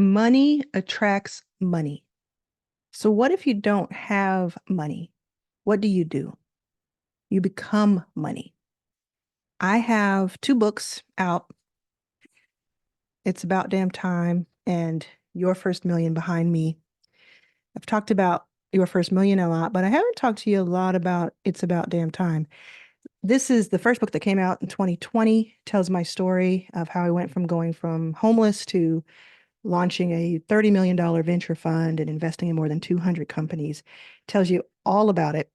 Money attracts money. So what if you don't have money? What do? You become money. I have two books out. It's About Damn Time and Your First Million behind me. I've talked about Your First Million a lot, but I haven't talked to you a lot about It's About Damn Time. This is the first book that came out in 2020, tells my story of how I went from going from homeless to launching a $30 million venture fund and investing in more than 200 companies. Tells you all about it.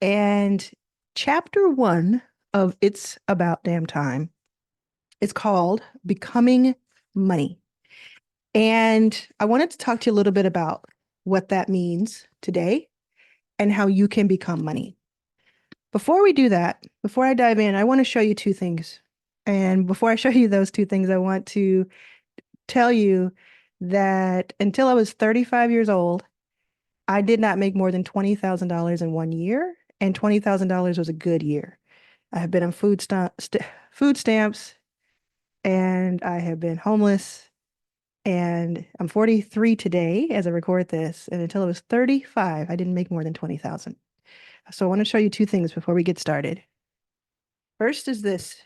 And chapter one of It's About Damn Time is called Becoming Money. And I wanted to talk to you a little bit about what that means today and how you can become money. Before we do that, before I dive in, I want to show you two things. And before I show you those two things, I want to tell you that until I was 35 years old, I did not make more than $20,000 in 1 year, and $20,000 was a good year. I have been on food stamps, and I have been homeless, and I'm 43 today as I record this, and until I was 35, I didn't make more than 20,000. So I want to show you two things before we get started. First is this.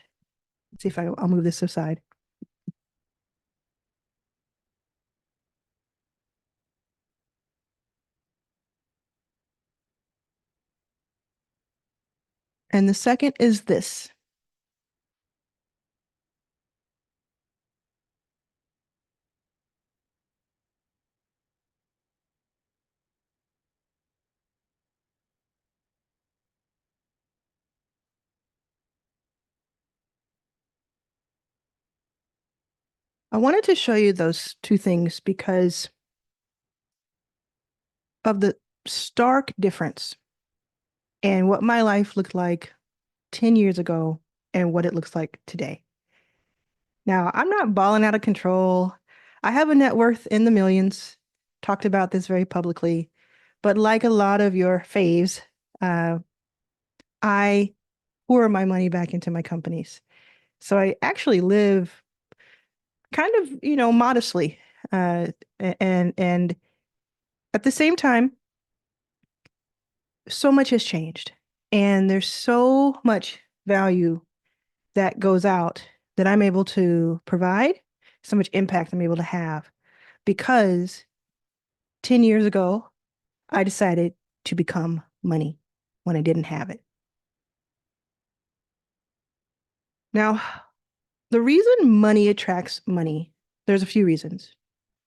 Let's see if I'll move this aside. And the second is this. I wanted to show you those two things because of the stark difference in what my life looked like 10 years ago and what it looks like today. Now, I'm not balling out of control. I have a net worth in the millions, talked about this very publicly, but like a lot of your faves, I pour my money back into my companies. So I actually live kind of, modestly. And at the same time, so much has changed. And there's so much value that goes out that I'm able to provide, so much impact I'm able to have because 10 years ago, I decided to become money when I didn't have it. Now, the reason money attracts money, there's a few reasons.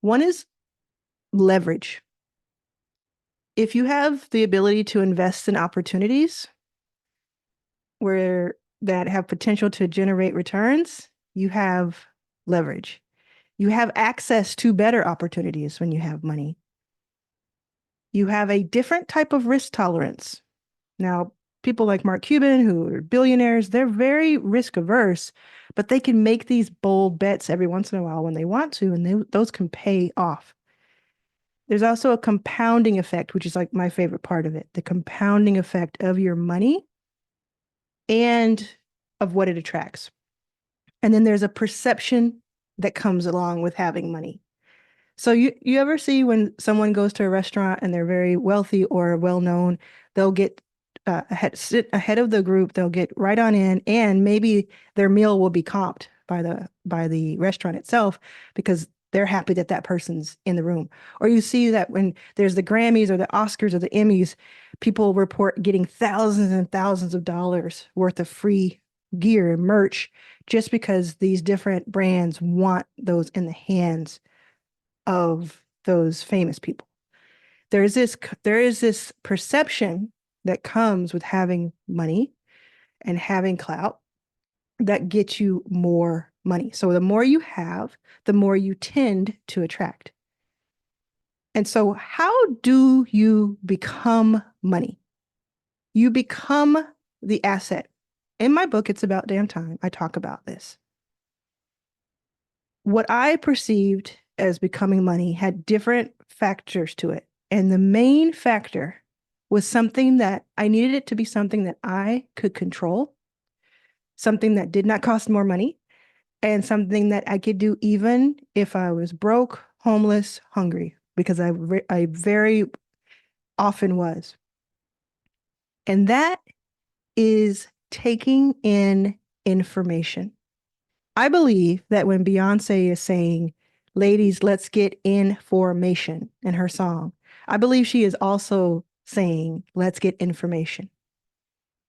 One is leverage. If you have the ability to invest in opportunities where that have potential to generate returns, you have leverage. You have access to better opportunities when you have money. You have a different type of risk tolerance. Now, people like Mark Cuban, who are billionaires, they're very risk averse, but they can make these bold bets every once in a while when they want to, and those can pay off. There's also a compounding effect, which is like my favorite part of it, the compounding effect of your money and of what it attracts. And then there's a perception that comes along with having money. So you ever see when someone goes to a restaurant and they're very wealthy or well known, they'll get sit ahead of the group, they'll get right on in, and maybe their meal will be comped by the restaurant itself because they're happy that that person's in the room. Or you see that when there's the Grammys or the Oscars or the Emmys, people report getting thousands and thousands of dollars worth of free gear and merch just because these different brands want those in the hands of those famous people. There is this perception that comes with having money and having clout that gets you more money. So the more you have, the more you tend to attract. And so how do you become money? You become the asset. In my book, It's About Damn Time, I talk about this. What I perceived as becoming money had different factors to it. And the main factor was something that I needed it to be something that I could control, something that did not cost more money, and something that I could do even if I was broke, homeless, hungry, because I very often was. And that is taking in information. I believe that when Beyonce is saying, ladies, let's get in formation in her song, I believe she is also saying, let's get information.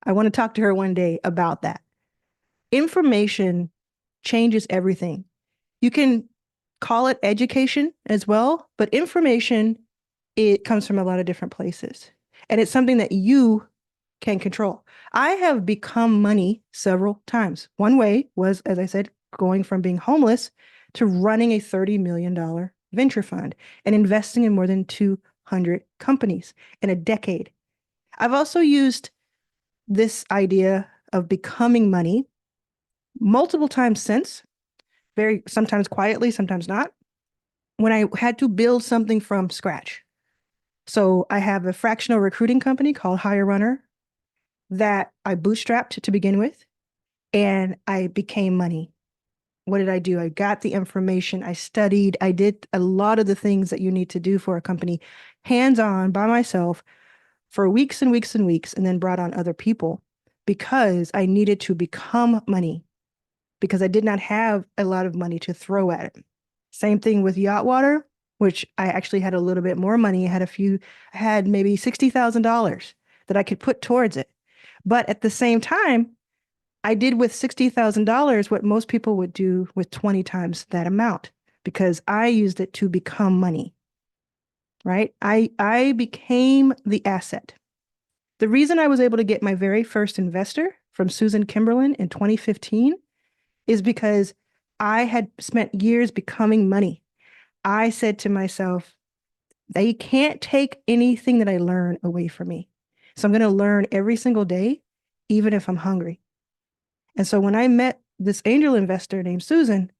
I want to talk to her one day about that. Information changes everything. You can call it education as well, but information, it comes from a lot of different places. And it's something that you can control. I have become money several times. One way was, as I said, going from being homeless to running a $30 million venture fund and investing in more than 200 companies in a decade. I've also used this idea of becoming money multiple times since, very sometimes quietly, sometimes not, when I had to build something from scratch. So I have a fractional recruiting company called Hire Runner that I bootstrapped to begin with, and I became money. What did I do? I got the information, I studied, I did a lot of the things that you need to do for a company, hands on by myself for weeks and weeks and weeks, and then brought on other people because I needed to become money because I did not have a lot of money to throw at it. Same thing with Yacht Water, which I actually had a little bit more money. I had maybe $60,000 that I could put towards it. But at the same time, I did with $60,000 what most people would do with 20 times that amount because I used it to become money, right? I became the asset. The reason I was able to get my very first investor from Susan Kimberlin in 2015 is because I had spent years becoming money. I said to myself, they can't take anything that I learn away from me. So I'm going to learn every single day, even if I'm hungry. And so when I met this angel investor named Susan,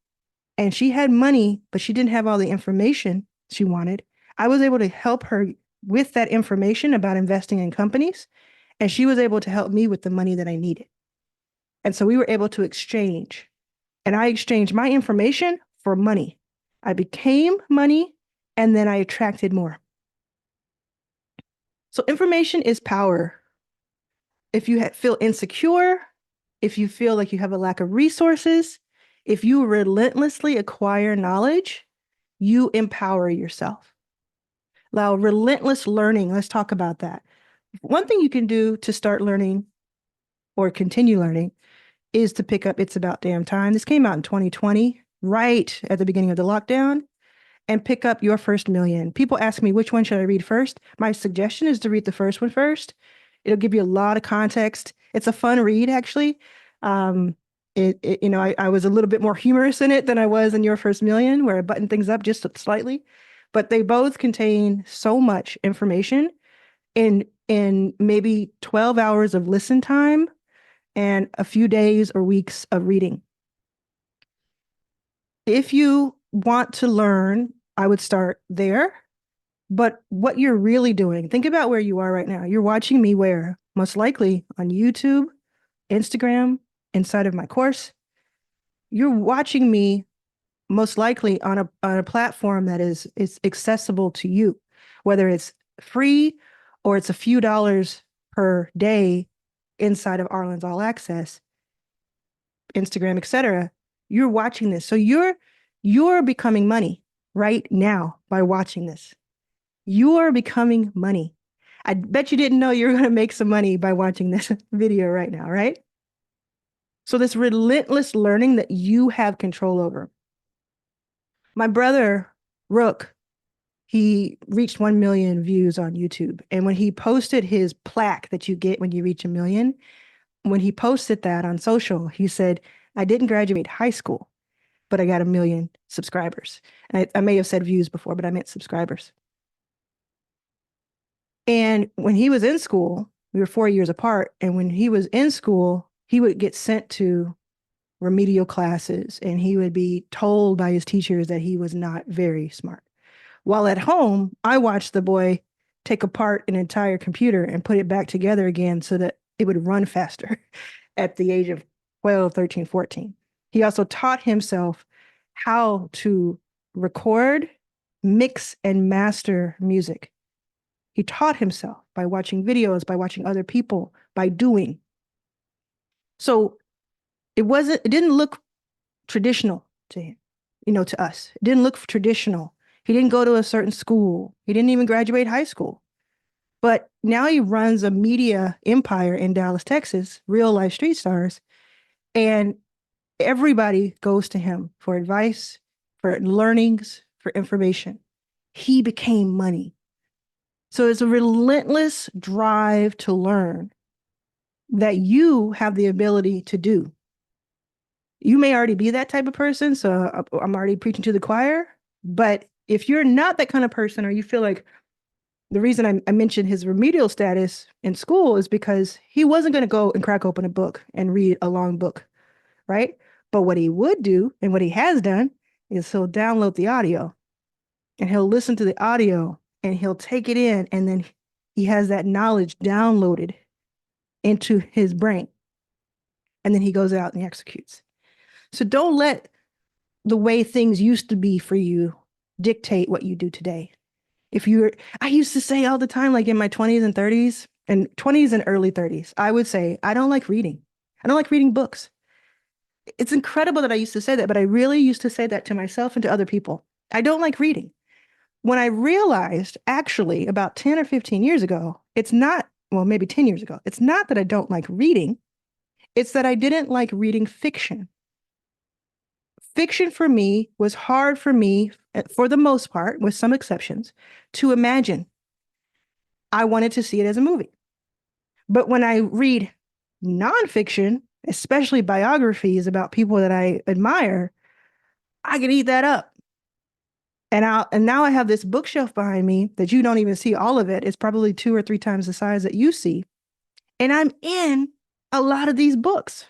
and she had money, but she didn't have all the information she wanted, I was able to help her with that information about investing in companies. And she was able to help me with the money that I needed. And so we were able to exchange. And I exchanged my information for money. I became money, and then I attracted more. So information is power. If you feel insecure, if you feel like you have a lack of resources, if you relentlessly acquire knowledge, you empower yourself. Now, relentless learning, let's talk about that. One thing you can do to start learning or continue learning is to pick up It's About Damn Time. This came out in 2020, right at the beginning of the lockdown, and pick up Your First Million. People ask me, which one should I read first? My suggestion is to read the first one first. It'll give you a lot of context. It's a fun read, actually. I was a little bit more humorous in it than I was in Your First Million, where I buttoned things up just slightly. But they both contain so much information in maybe 12 hours of listen time and a few days or weeks of reading. If you want to learn, I would start there. But what you're really doing, think about where you are right now. You're watching me where? Most likely on YouTube, Instagram, inside of my course. You're watching me most likely on a platform that is accessible to you, whether it's free or it's a few dollars per day inside of Arlan's All Access, Instagram, etc. You're watching this. So you're becoming money right now by watching this. You are becoming money. I bet you didn't know you were going to make some money by watching this video right now, right? So this relentless learning that you have control over. My brother, Rook, he reached 1 million views on YouTube. And when he posted his plaque that you get when you reach 1 million, when he posted that on social, he said, I didn't graduate high school, but I got 1 million subscribers. And I may have said views before, but I meant subscribers. And when he was in school, we were 4 years apart. And when he was in school, he would get sent to remedial classes and he would be told by his teachers that he was not very smart. While at home, I watched the boy take apart an entire computer and put it back together again so that it would run faster at the age of 12, 13, 14. He also taught himself how to record mix and master music. He taught himself by watching videos, by watching other people, by doing. So it didn't look traditional to him, to us. It didn't look traditional. He didn't go to a certain school. He didn't even graduate high school. But now he runs a media empire in Dallas, Texas, real life street stars. And everybody goes to him for advice, for learnings, for information. He became money. So it's a relentless drive to learn that you have the ability to do. You may already be that type of person, so I'm already preaching to the choir. But if you're not that kind of person, or you feel like the reason I mentioned his remedial status in school is because he wasn't going to go and crack open a book and read a long book, right? But what he would do, and what he has done, is he'll download the audio and he'll listen to the audio and he'll take it in, and then he has that knowledge downloaded into his brain. And then he goes out and he executes. So don't let the way things used to be for you dictate what you do today. I used to say all the time, like in my 20s and 30s, and 20s and early 30s, I would say, I don't like reading. I don't like reading books. It's incredible that I used to say that, but I really used to say that to myself and to other people. I don't like reading. When I realized, actually, about 10 or 15 years ago, it's not, well, maybe 10 years ago, it's not that I don't like reading, it's that I didn't like reading fiction. Fiction for me was hard for me, for the most part, with some exceptions, to imagine. I wanted to see it as a movie. But when I read nonfiction, especially biographies about people that I admire, I can eat that up. And now I have this bookshelf behind me that you don't even see all of it. It's probably 2 or 3 times the size that you see. And I'm in a lot of these books.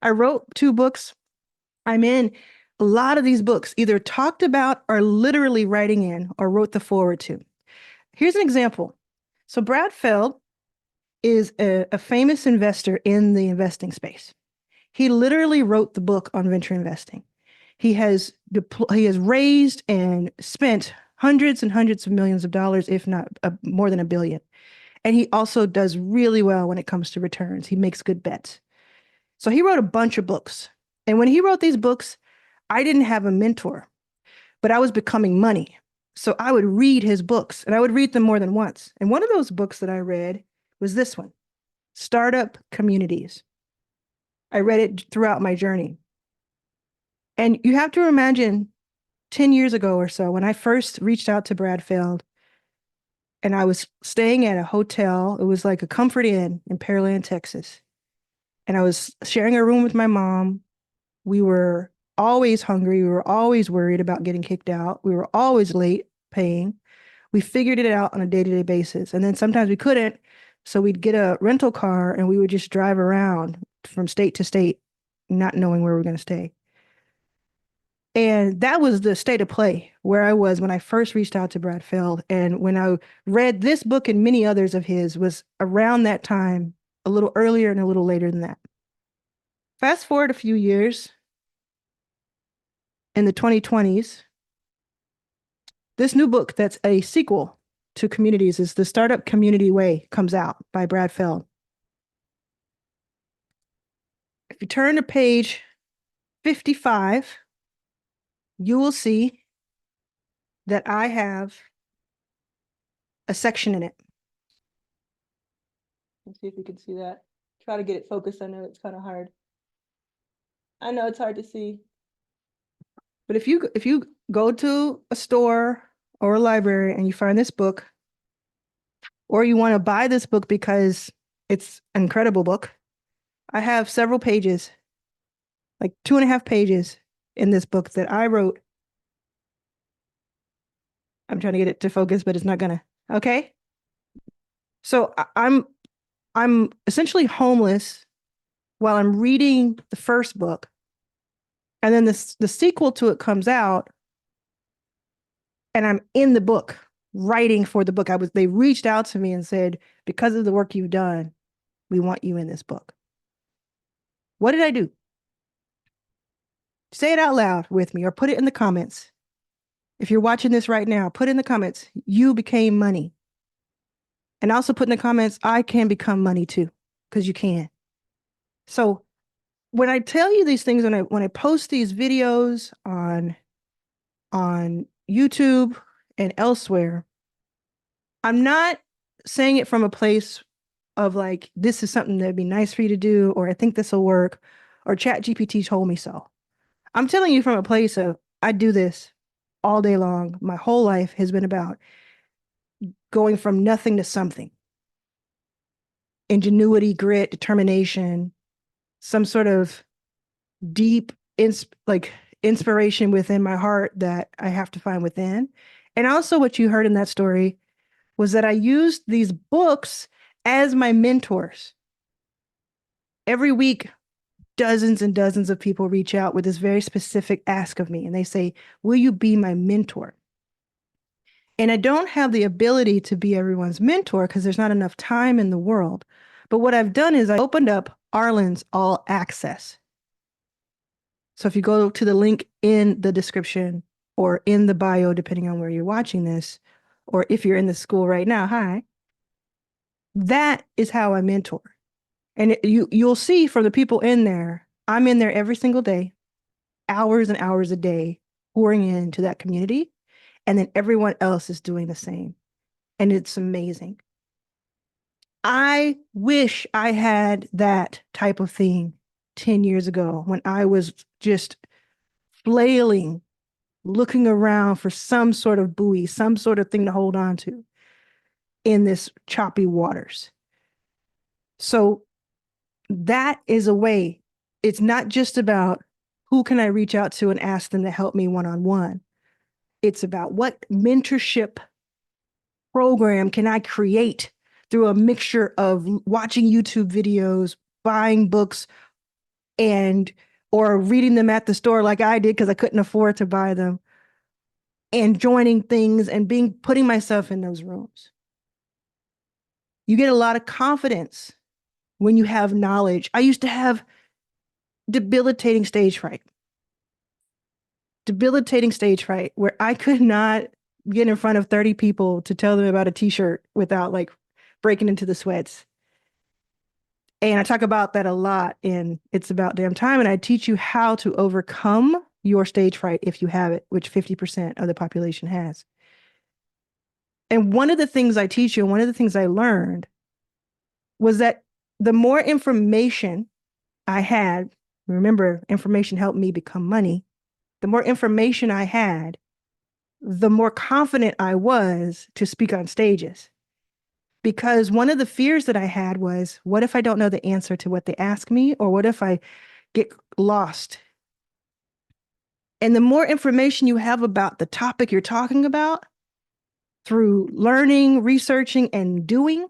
I wrote 2 books. I'm in a lot of these books, either talked about or literally writing in or wrote the forward to. Here's an example. So Brad Feld is a famous investor in the investing space. He literally wrote the book on venture investing. He has raised and spent hundreds and hundreds of millions of dollars, if not more than $1 billion. And he also does really well when it comes to returns. He makes good bets. So he wrote a bunch of books. And when he wrote these books, I didn't have a mentor, but I was becoming money. So I would read his books, and I would read them more than once. And one of those books that I read was this one, Startup Communities. I read it throughout my journey. And you have to imagine 10 years ago or so, when I first reached out to Brad Feld, and I was staying at a hotel. It was like a Comfort Inn in Pearland, Texas. And I was sharing a room with my mom. We were always hungry. We were always worried about getting kicked out. We were always late paying. We figured it out on a day-to-day basis. And then sometimes we couldn't. So we'd get a rental car and we would just drive around from state to state, not knowing where we were going to stay. And that was the state of play where I was when I first reached out to Brad Feld. And when I read this book and many others of his was around that time, a little earlier and a little later than that. Fast forward a few years, in the 2020s, this new book that's a sequel to Communities is The Startup Community Way, comes out by Brad Feld. If you turn to page 55, you will see that I have a section in it. Let's see if you can see that. Try to get it focused. I know it's kind of hard. I know it's hard to see. But if you go to a store or a library and you find this book, or you want to buy this book because it's an incredible book, I have several pages, like 2.5 pages in this book that I wrote. I'm trying to get it to focus, but it's not gonna. Okay. So I'm essentially homeless while I'm reading the first book. And then the sequel to it comes out, and I'm in the book, writing for the book. They reached out to me and said, because of the work you've done, we want you in this book. What did I do? Say it out loud with me or put it in the comments. If you're watching this right now, put in the comments, you became money. And also put in the comments, I can become money too, because you can. So when I tell you these things, when I post these videos on YouTube and elsewhere, I'm not saying it from a place of like, this is something that'd be nice for you to do, or I think this will work, or ChatGPT told me so. I'm telling you from a place of, I do this all day long. My whole life has been about going from nothing to something. Ingenuity, grit, determination, some sort of deep inspiration within my heart that I have to find within. And also what you heard in that story was that I used these books as my mentors. Every week, dozens and dozens of people reach out with this very specific ask of me. And they say, will you be my mentor? And I don't have the ability to be everyone's mentor because there's not enough time in the world. But what I've done is I opened up Arlan's All Access. So if you go to the link in the description or in the bio, depending on where you're watching this, or if you're in the school right now, hi, that is how I mentor. And you'll see from the people in there, I'm in there every single day, hours and hours a day, pouring into that community. And then everyone else is doing the same. And it's amazing. I wish I had that type of thing 10 years ago when I was just flailing, looking around for some sort of buoy, some sort of thing to hold on to in this choppy waters. So that is a way. It's not just about who can I reach out to and ask them to help me one-on-one. It's about what mentorship program can I create through a mixture of watching YouTube videos, buying books, and or reading them at the store like I did because I couldn't afford to buy them, and joining things and putting myself in those rooms. You get a lot of confidence when you have knowledge. I used to have debilitating stage fright where I could not get in front of 30 people to tell them about a t-shirt without like breaking into the sweats. And I talk about that a lot in It's About Damn Time. And I teach you how to overcome your stage fright if you have it, which 50% of the population has. And one of the things I teach you, and one of the things I learned was that the more information I had, remember, information helped me become money. The more information I had, the more confident I was to speak on stages. Because one of the fears that I had was, what if I don't know the answer to what they ask me? Or what if I get lost? And the more information you have about the topic you're talking about through learning, researching, and doing,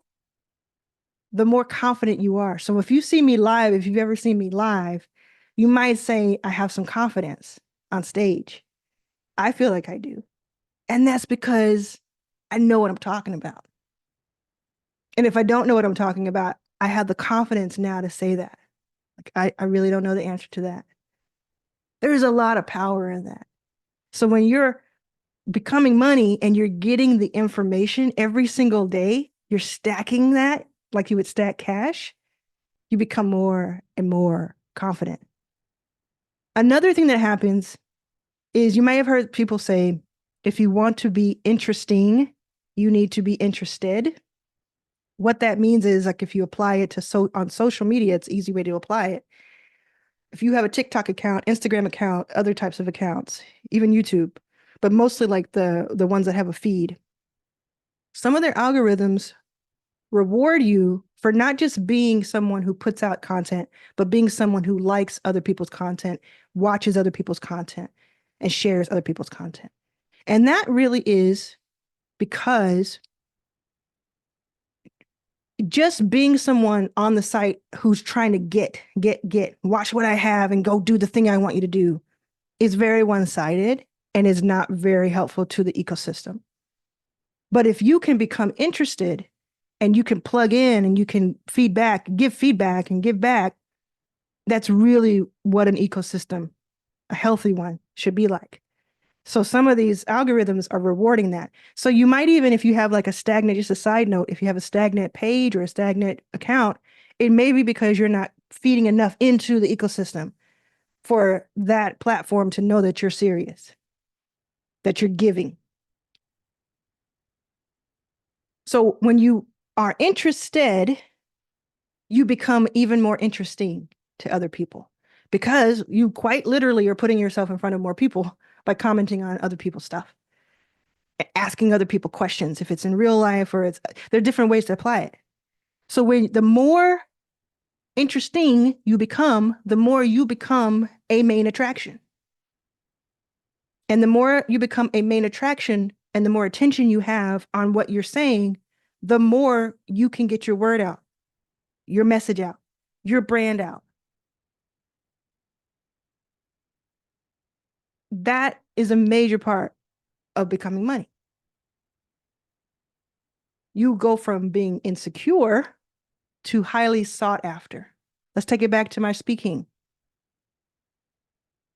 the more confident you are. So if you see me live, if you've ever seen me live, you might say, I have some confidence on stage. I feel like I do. And that's because I know what I'm talking about. And if I don't know what I'm talking about, I have the confidence now to say that. Like, I really don't know the answer to that. There's a lot of power in that. So when you're becoming money and you're getting the information every single day, you're stacking that like you would stack cash, you become more and more confident. Another thing that happens is you may have heard people say, if you want to be interesting, you need to be interested. What that means is like if you apply it to on social media, it's an easy way to apply it. If you have a TikTok account, Instagram account, other types of accounts, even YouTube, but mostly like the ones that have a feed, some of their algorithms reward you for not just being someone who puts out content, but being someone who likes other people's content, watches other people's content, and shares other people's content. And that really is because just being someone on the site who's trying to get, watch what I have and go do the thing I want you to do is very one-sided and is not very helpful to the ecosystem. But if you can become interested and you can plug in and you can give feedback and give back, that's really what an ecosystem, a healthy one, should be like. So some of these algorithms are rewarding that. So you might even, if you have like a stagnant, just a side note, if you have a stagnant page or a stagnant account, it may be because you're not feeding enough into the ecosystem for that platform to know that you're serious, that you're giving. So when you are interested, you become even more interesting to other people because you quite literally are putting yourself in front of more people by commenting on other people's stuff, asking other people questions, if it's in real life or there are different ways to apply it. So the more interesting you become, the more you become a main attraction. And the more you become a main attraction and the more attention you have on what you're saying, the more you can get your word out, your message out, your brand out. That is a major part of becoming money. You go from being insecure to highly sought after. Let's take it back to my speaking.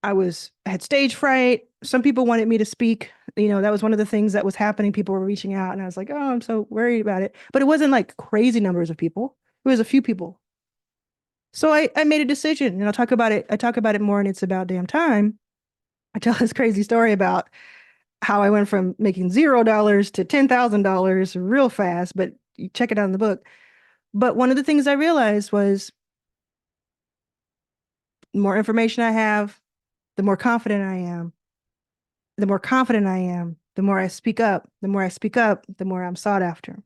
I had stage fright. Some people wanted me to speak. That was one of the things that was happening. People were reaching out, and I was like, oh, I'm so worried about it. But it wasn't like crazy numbers of people. It was a few people. So I made a decision, and I'll talk about it. I talk about it more, and it's about damn time. I tell this crazy story about how I went from making $0 to $10,000 real fast, but you check it out in the book. But one of the things I realized was the more information I have, the more confident I am. The more confident I am, the more I speak up. The more I speak up, the more I'm sought after.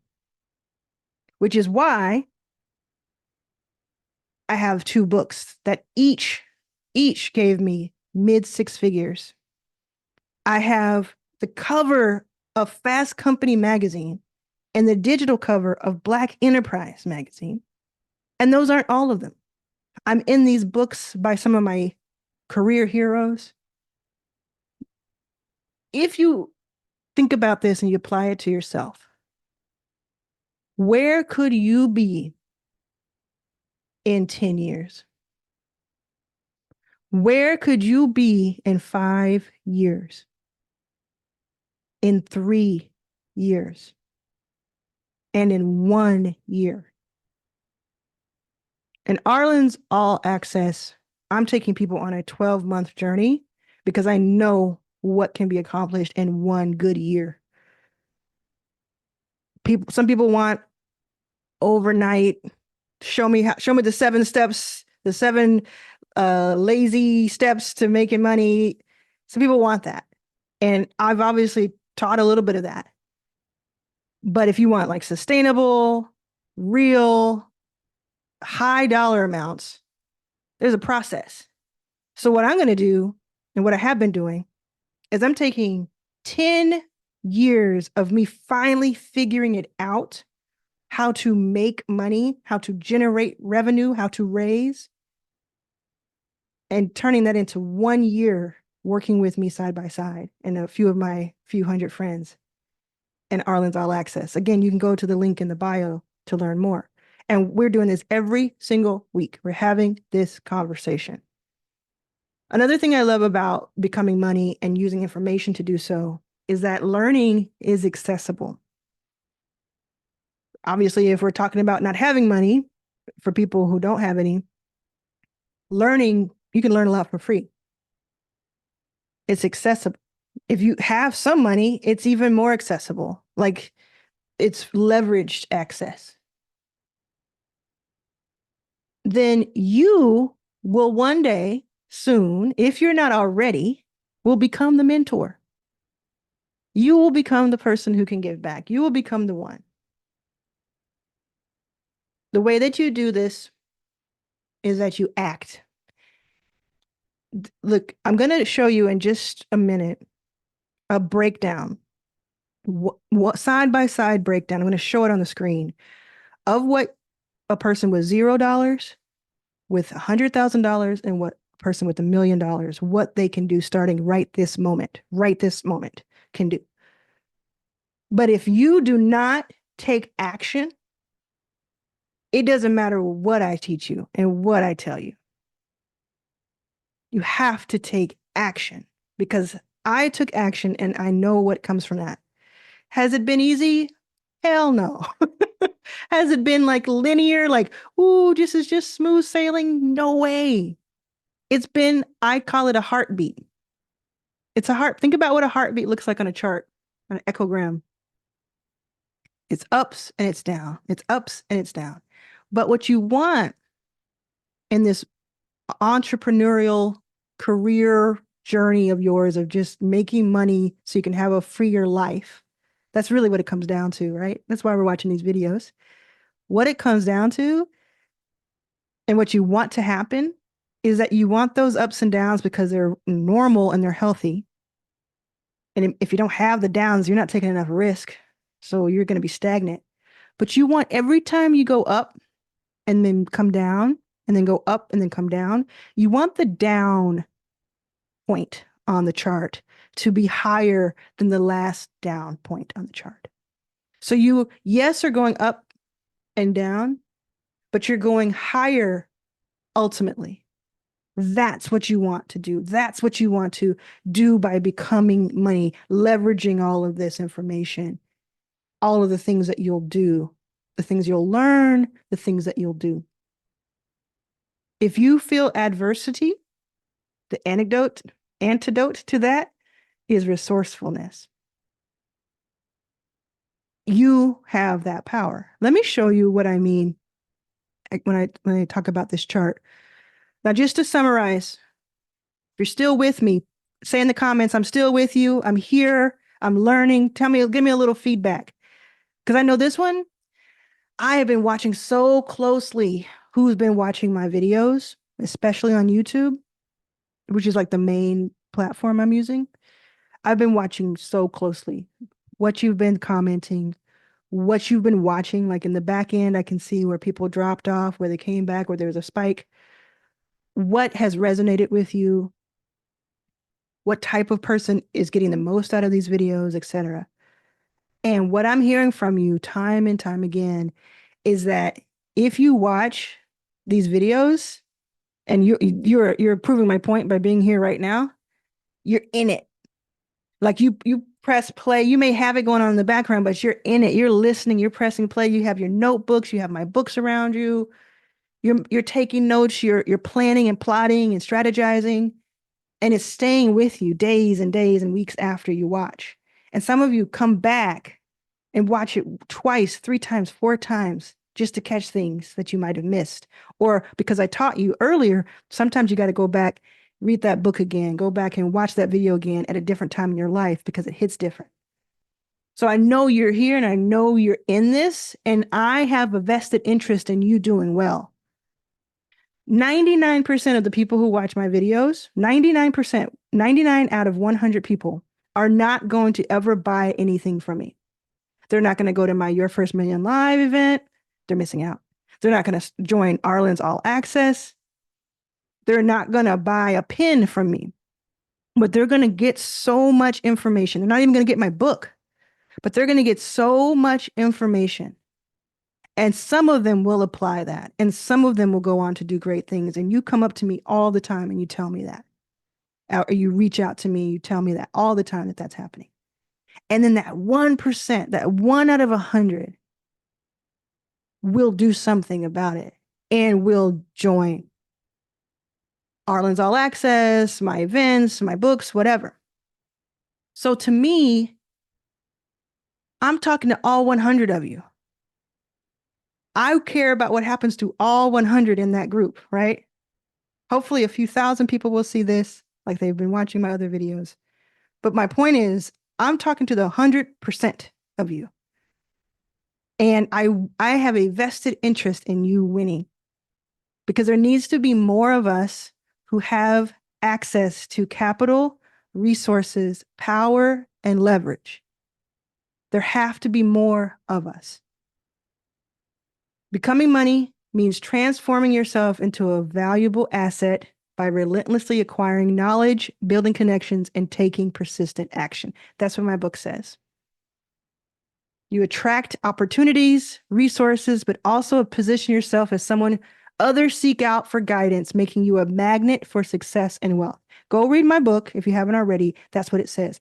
Which is why I have 2 books that each gave me mid 6 figures. I have the cover of Fast Company magazine and the digital cover of Black Enterprise magazine. And those aren't all of them. I'm in these books by some of my career heroes. If you think about this and you apply it to yourself, where could you be in 10 years? Where could you be in 5 years? In 3 years? And in 1 year? And Arlan's All Access, I'm taking people on a 12-month journey because I know what can be accomplished in 1 good year. Some people want overnight, show me the 7 steps, the 7 lazy steps to making money. Some people want that. And I've obviously taught a little bit of that. But if you want like sustainable, real, high dollar amounts, there's a process. So what I'm going to do, and what I have been doing, is I'm taking 10 years of me finally figuring it out, how to make money, how to generate revenue, how to raise, and turning that into 1 year working with me side by side and a few of my few hundred friends and Arlan's All Access. Again, you can go to the link in the bio to learn more. And we're doing this every single week. We're having this conversation. Another thing I love about becoming money and using information to do so is that learning is accessible. Obviously, if we're talking about not having money, for people who don't have any, you can learn a lot for free. It's accessible. If you have some money, it's even more accessible. Like it's leveraged access. Then you will one day soon, if you're not already, will become the mentor. You will become the person who can give back. You will become the one. The way that you do this is that you act. Look, I'm going to show you in just a minute a breakdown, what side by side breakdown. I'm going to show it on the screen of what a person with $0, with $100,000, and what a person with $1 million, what they can do starting right this moment can do. But if you do not take action, it doesn't matter what I teach you and what I tell you. You have to take action because I took action and I know what comes from that. Has it been easy? Hell no. Has it been like linear, like, ooh, this is just smooth sailing? No way. It's been, I call it a heartbeat. It's a heart. Think about what a heartbeat looks like on a chart, on an echogram. It's ups and it's down. It's ups and it's down. But what you want in this entrepreneurial career journey of yours of just making money so you can have a freer life, that's really what it comes down to, right? That's why we're watching these videos. What it comes down to and what you want to happen is that you want those ups and downs because they're normal and they're healthy. And if you don't have the downs, you're not taking enough risk. So you're going to be stagnant. But you want every time you go up and then come down and then go up and then come down, you want the down point on the chart to be higher than the last down point on the chart. So you, yes, are going up and down, but you're going higher ultimately. That's what you want to do. That's what you want to do by becoming money, leveraging all of this information, all of the things that you'll do, the things you'll learn, the things that you'll do. If you feel adversity, the antidote to that is resourcefulness. You have that power. Let me show you what I mean when I talk about this chart. Now, just to summarize, if you're still with me, say in the comments, I'm still with you. I'm here. I'm learning. Give me a little feedback. Because I know this one, I have been watching so closely who's been watching my videos, especially on YouTube, which is like the main platform I'm using. I've been watching so closely what you've been commenting, what you've been watching. Like in the back end, I can see where people dropped off, where they came back, where there was a spike. What has resonated with you? What type of person is getting the most out of these videos, etc. And what I'm hearing from you time and time again is that if you watch these videos, and you're proving my point by being here right now, you're in it. Like you press play, you may have it going on in the background, but you're in it. You're listening, you're pressing play, you have your notebooks, you have my books around you. You're taking notes, you're planning and plotting and strategizing, and it's staying with you days and days and weeks after you watch. And some of you come back and watch it twice, 3 times, 4 times just to catch things that you might have missed. Or because I taught you earlier, sometimes you got to go back, read that book again, go back and watch that video again at a different time in your life because it hits different. So I know you're here and I know you're in this, and I have a vested interest in you doing well. 99% of the people who watch my videos, 99%, 99 out of 100 people are not going to ever buy anything from me. They're not going to go to my Your First Million Live event. They're missing out. They're not going to join Arlan's All Access. They're not going to buy a pin from me, but they're going to get so much information. They're not even going to get my book, but they're going to get so much information. And some of them will apply that. And some of them will go on to do great things. And you come up to me all the time and you tell me that. Or you reach out to me, you tell me that all the time that that's happening. And then that 1%, that 1 out of 100 will do something about it and will join Arlan's All Access, my events, my books, whatever. So to me, I'm talking to all 100 of you. I care about what happens to all 100 in that group, right? Hopefully a few thousand people will see this, like they've been watching my other videos. But my point is, I'm talking to the 100% of you. And I have a vested interest in you winning, because there needs to be more of us who have access to capital, resources, power, and leverage. There have to be more of us. Becoming money means transforming yourself into a valuable asset by relentlessly acquiring knowledge, building connections, and taking persistent action. That's what my book says. You attract opportunities, resources, but also position yourself as someone others seek out for guidance, making you a magnet for success and wealth. Go read my book if you haven't already. That's what it says.